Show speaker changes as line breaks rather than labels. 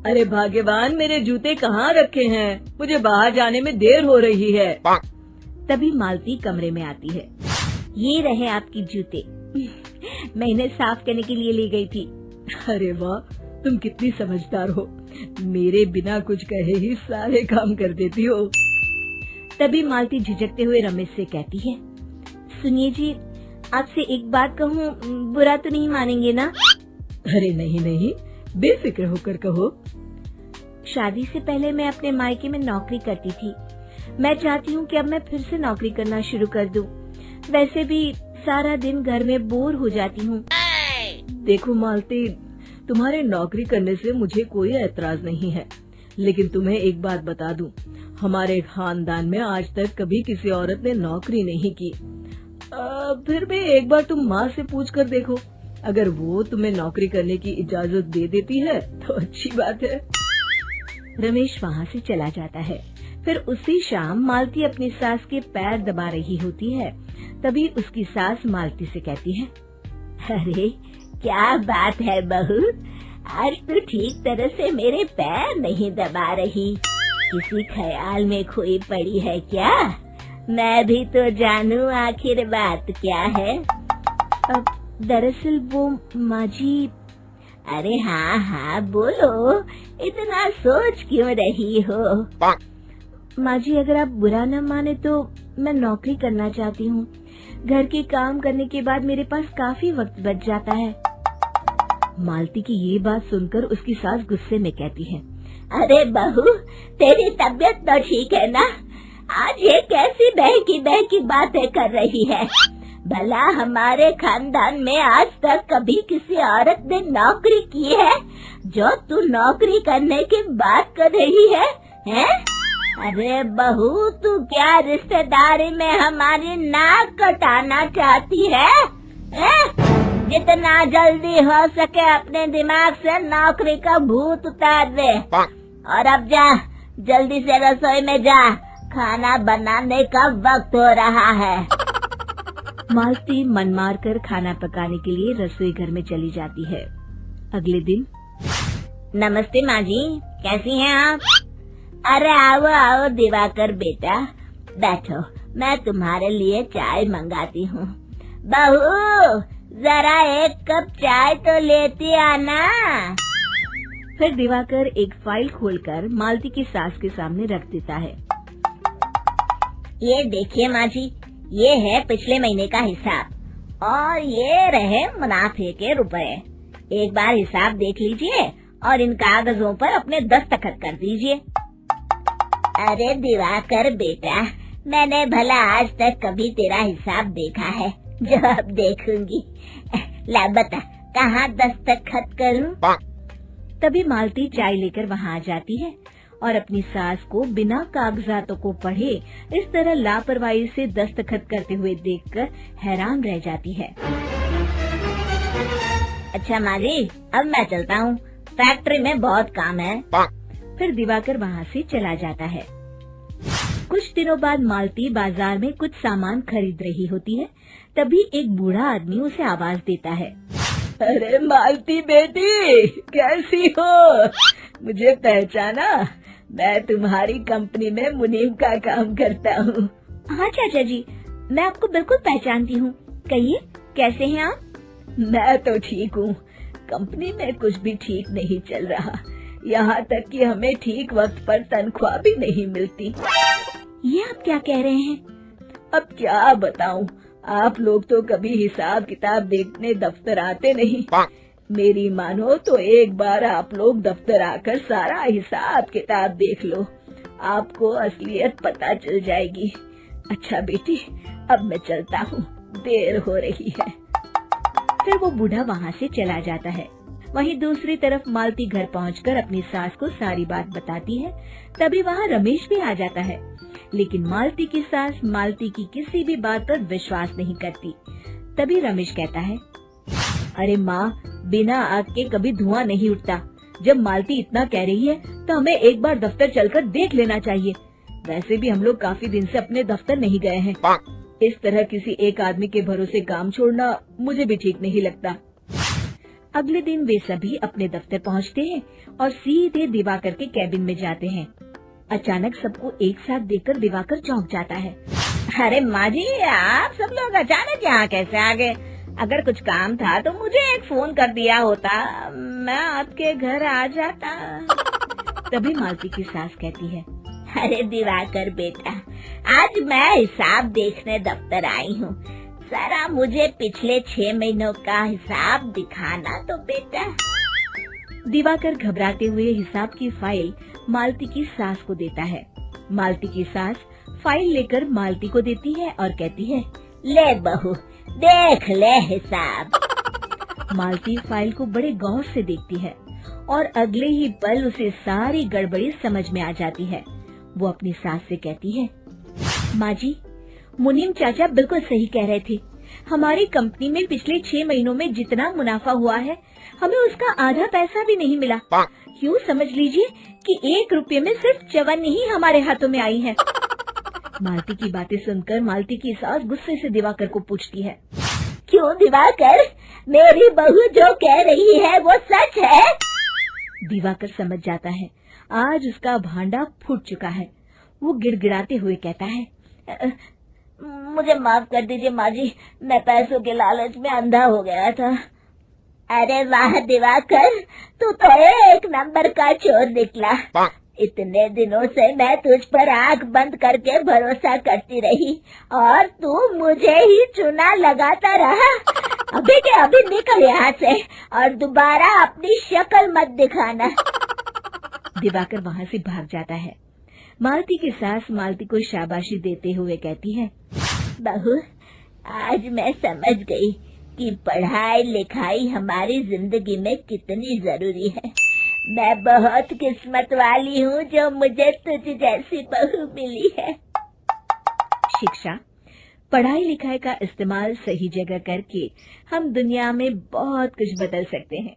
अरे भाग्यवान, मेरे जूते कहाँ रखे हैं? मुझे बाहर जाने में देर हो रही है।
तभी मालती कमरे में आती है। ये रहे आपकी जूते। मैं इन्हें साफ करने के लिए ले गई थी।
अरे वाह, तुम कितनी समझदार हो। मेरे बिना कुछ कहे ही सारे काम कर देती हो।
तभी मालती झिझकते हुए रमेश से कहती है, सुनिए जी, आपसे एक बात कहूँ, बुरा तो नहीं मानेंगे ना?
अरे नहीं नहीं, बेफिक्र होकर कहो।
शादी से पहले मैं अपने मायके में नौकरी करती थी। मैं चाहती हूँ कि अब मैं फिर से नौकरी करना शुरू कर दूँ। वैसे भी सारा दिन घर में बोर हो जाती हूँ।
देखो मालती, तुम्हारे नौकरी करने से मुझे कोई एतराज नहीं है, लेकिन तुम्हें एक बात बता दूं, हमारे खानदान में आज तक कभी किसी औरत ने नौकरी नहीं की। फिर भी एक बार तुम माँ से पूछ कर देखो, अगर वो तुम्हें नौकरी करने की इजाजत दे देती है तो अच्छी बात है।
रमेश वहाँ से चला जाता है। फिर उसी शाम मालती अपनी सास के पैर दबा रही होती है। तभी उसकी सास मालती से कहती है, अरे क्या बात है बहू, आज तो ठीक तरह से मेरे पैर नहीं दबा रही। किसी ख्याल में खोई पड़ी है क्या? मैं भी तो जानूं आखिर बात क्या है। दरअसल वो माँ जी। अरे हाँ हाँ बोलो, इतना सोच क्यों रही हो? माँ जी, अगर आप बुरा न माने तो मैं नौकरी करना चाहती हूँ। घर के काम करने के बाद मेरे पास काफी वक्त बच जाता है। मालती की ये बात सुनकर उसकी सास गुस्से में कहती है, अरे बहू, तेरी तबीयत तो ठीक है ना? आज ये कैसी बहकी बातें कर रही है? भला हमारे खानदान में आज तक कभी किसी औरत ने नौकरी की है जो तू नौकरी करने की बात कर रही है, हैं? अरे बहू, तू क्या रिश्तेदारी में हमारी नाक कटाना चाहती है? जितना जल्दी हो सके अपने दिमाग से नौकरी का भूत उतार दे। और अब जा, जल्दी से रसोई में जा, खाना बनाने का वक्त हो रहा है। मालती मन मार कर खाना पकाने के लिए रसोई घर में चली जाती है। अगले दिन, नमस्ते माँ जी, कैसी हैं आप? अरे आओ आओ दिवाकर बेटा, बैठो, मैं तुम्हारे लिए चाय मंगाती हूँ। बहू, जरा एक कप चाय तो लेती आना। फिर दिवाकर एक फाइल खोलकर मालती की सास के सामने रख देता है। ये देखिए माँ जी, ये है पिछले महीने का हिसाब और ये रहे मुनाफे के रुपए। एक बार हिसाब देख लीजिए और इन कागजों पर अपने दस्तखत कर दीजिए। अरे दिवाकर बेटा, मैंने भला आज तक कभी तेरा हिसाब देखा है जो अब देखूंगी? ला बता, कहाँ दस्तखत करूं? तभी मालती चाय लेकर वहाँ आ जाती है और अपनी सास को बिना कागजातों को पढ़े इस तरह लापरवाही से दस्तखत करते हुए देखकर हैरान रह जाती है। अच्छा माँ जी, अब मैं चलता हूँ, फैक्ट्री में बहुत काम है। फिर दिवाकर वहाँ से चला जाता है। कुछ दिनों बाद मालती बाजार में कुछ सामान खरीद रही होती है। तभी एक बूढ़ा आदमी उसे आवाज देता है,
अरे मालती बेटी, कैसी हो? मुझे पहचाना? मैं तुम्हारी कंपनी में मुनीम का काम करता हूँ।
हाँ चाचा जी, मैं आपको बिल्कुल पहचानती हूँ। कहिए, कैसे हैं आप?
मैं तो ठीक हूँ। कंपनी में कुछ भी ठीक नहीं चल रहा, यहाँ तक कि हमें ठीक वक्त पर तनख्वाह भी नहीं मिलती।
ये आप क्या कह रहे हैं?
अब क्या बताऊँ, आप लोग तो कभी हिसाब किताब देखने दफ्तर आते नहीं। मेरी मानो तो एक बार आप लोग दफ्तर आकर सारा हिसाब किताब देख लो, आपको असलियत पता चल जाएगी। अच्छा बेटी, अब मैं चलता हूँ, देर हो रही है।
फिर वो बूढ़ा वहाँ से चला जाता है। वहीं दूसरी तरफ मालती घर पहुंचकर अपनी सास को सारी बात बताती है। तभी वहाँ रमेश भी आ जाता है, लेकिन मालती की सास मालती की किसी भी बात पर विश्वास नहीं करती। तभी रमेश कहता है, अरे माँ, बिना आग के कभी धुआं नहीं उठता। जब मालती इतना कह रही है तो हमें एक बार दफ्तर चलकर देख लेना चाहिए। वैसे भी हम लोग काफी दिन से अपने दफ्तर नहीं गए हैं। इस तरह किसी एक आदमी के भरोसे काम छोड़ना मुझे भी ठीक नहीं लगता।
अगले दिन वे सभी अपने दफ्तर पहुंचते हैं और सीधे दिवाकर के कैबिन में जाते हैं। अचानक सबको एक साथ देखकर दिवाकर चौंक जाता है।
अरे माँ जी, आप सब लोग अचानक यहाँ कैसे आ गए? अगर कुछ काम था तो मुझे एक फोन कर दिया होता, मैं आपके घर आ जाता।
तभी मालती की सास कहती है,
अरे दिवाकर बेटा, आज मैं हिसाब देखने दफ्तर आई हूँ। जरा मुझे पिछले 6 महीनों का हिसाब दिखाना तो बेटा।
दिवाकर घबराते हुए हिसाब की फाइल मालती की सास को देता है। मालती की सास फाइल लेकर मालती को देती है और कहती है,
ले बहू, देख ले हिसाब।
मालती फाइल को बड़े गौर से देखती है और अगले ही पल उसे सारी गड़बड़ी समझ में आ जाती है। वो अपनी सास से कहती है, माँ जी, मुनीम चाचा बिल्कुल सही कह रहे थे। हमारी कंपनी में पिछले 6 महीनों में जितना मुनाफा हुआ है, हमें उसका आधा पैसा भी नहीं मिला। यूँ समझ लीजिए कि 1 रुपये में सिर्फ चवन्नी ही हमारे हाथों में आई है। मालती की बातें सुनकर मालती की सास गुस्से से दिवाकर को पूछती है,
क्यों दिवाकर, मेरी बहू जो कह रही है वो सच है?
दिवाकर समझ जाता है आज उसका भांडा फूट चुका है। वो गिड़गिड़ाते हुए कहता है,
मुझे माफ कर दीजिए माँ जी, मैं पैसों के लालच में अंधा हो गया था। अरे वाह दिवाकर, तू तो एक नंबर का चोर निकला। इतने दिनों से मैं तुझ पर आंख बंद करके भरोसा करती रही और तू मुझे ही चुना लगाता रहा। अभी के अभी निकल यहाँ से और दोबारा अपनी शक्ल मत दिखाना।
दिवाकर वहाँ से भाग जाता है। मालती की सास मालती को शाबाशी देते हुए कहती है,
बहू, आज मैं समझ गई कि पढ़ाई लिखाई हमारी जिंदगी में कितनी जरूरी है। मैं बहुत किस्मत वाली हूँ जो मुझे तुझ जैसी बहू मिली है।
शिक्षा, पढ़ाई लिखाई का इस्तेमाल सही जगह करके हम दुनिया में बहुत कुछ बदल सकते हैं।